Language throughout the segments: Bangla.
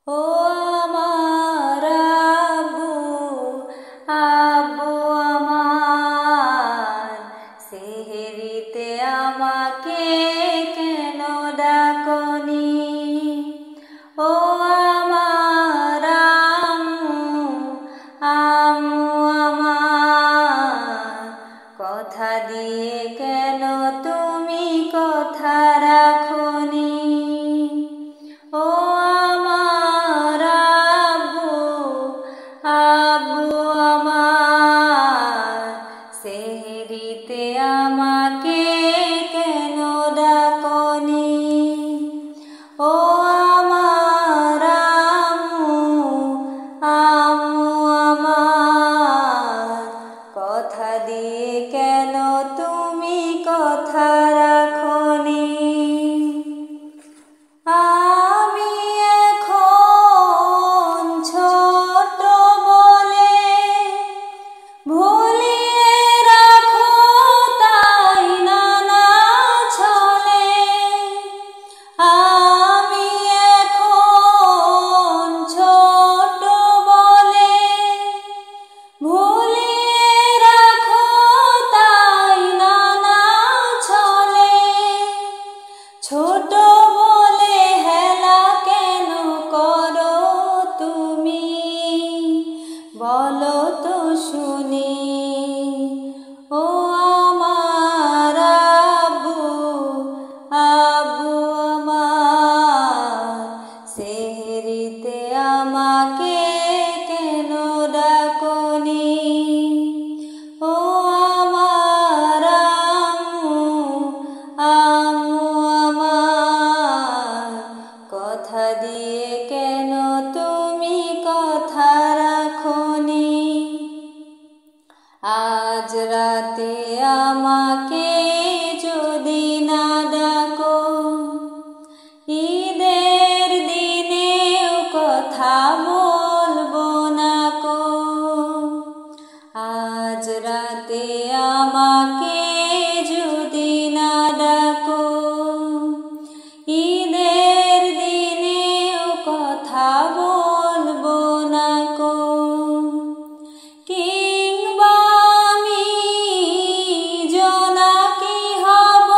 ও আমার আব্বু, আব্বু আমার, সেহরিতে আমাকে কেন ডাকনি? ও আমার আম্মু, আম্মু আমার, কথা দিয়ে কেন তুমি কথা রাখনি? ও আমার আব্বু, আব্বু আমার, সেহরিতে আমাকে কেন ডাকনি? ও আমার আম্মু, আম্মু আমার, কথা দিয়ে কেন তুমি কথা রাখনি? আমি এখন ছোট বলে ভুলিয়ে রাখো তাই নানা ছলে। আমি এখন ছোট বলে ভুলিয়ে রাখো তাই নানা ছলে। ছোট বলে হেলা কেন করো তুমি, বলো তো শুনি? ও আমার আব্বু, আব্বু আমার, সেহরিতে আমাকে কেন ডাকনি? ও আমার আম্মু, আম্মু আমার, কথা দিয়ে কেন তুমি কথা রাখনি? আজ রাতে আমাকে যদি না ডাকো, ঈদের দিনেও কথা বলবো না কো। আজ রাতে আমাকে যদি না ডাকো, ঈদের দিনেও কথা বলবো না কো। কিংবা আমি জোনাকি হব,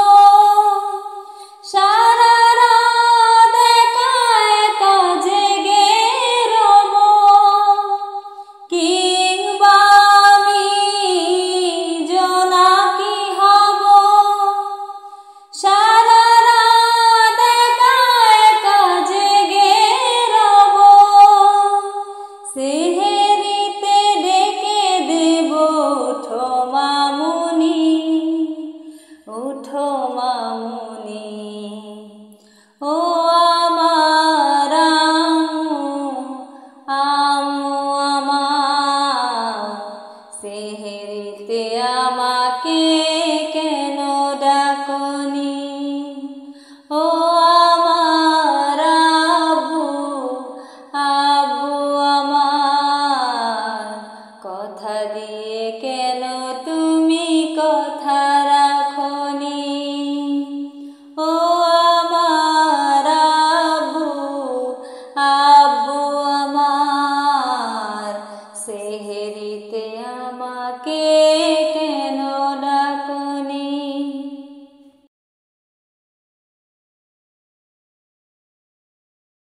সারা রাত একা একা জেগে রব। কিংবা আমি জোনাকি হব, সারা রাত একা একা জেগে রব। সেহরিতে ডেকে দেব, উঠো মামুনি, উঠো মামুনি। ও আমার আম্মু, আম্মু আমার, সেহরিতে আমাকে কেন ডাকনি? ও আমার আব্বু, আব্বু আমার, কথা দিয়ে কেন তুমি কথা রাখনি? ও আমার আব্বু,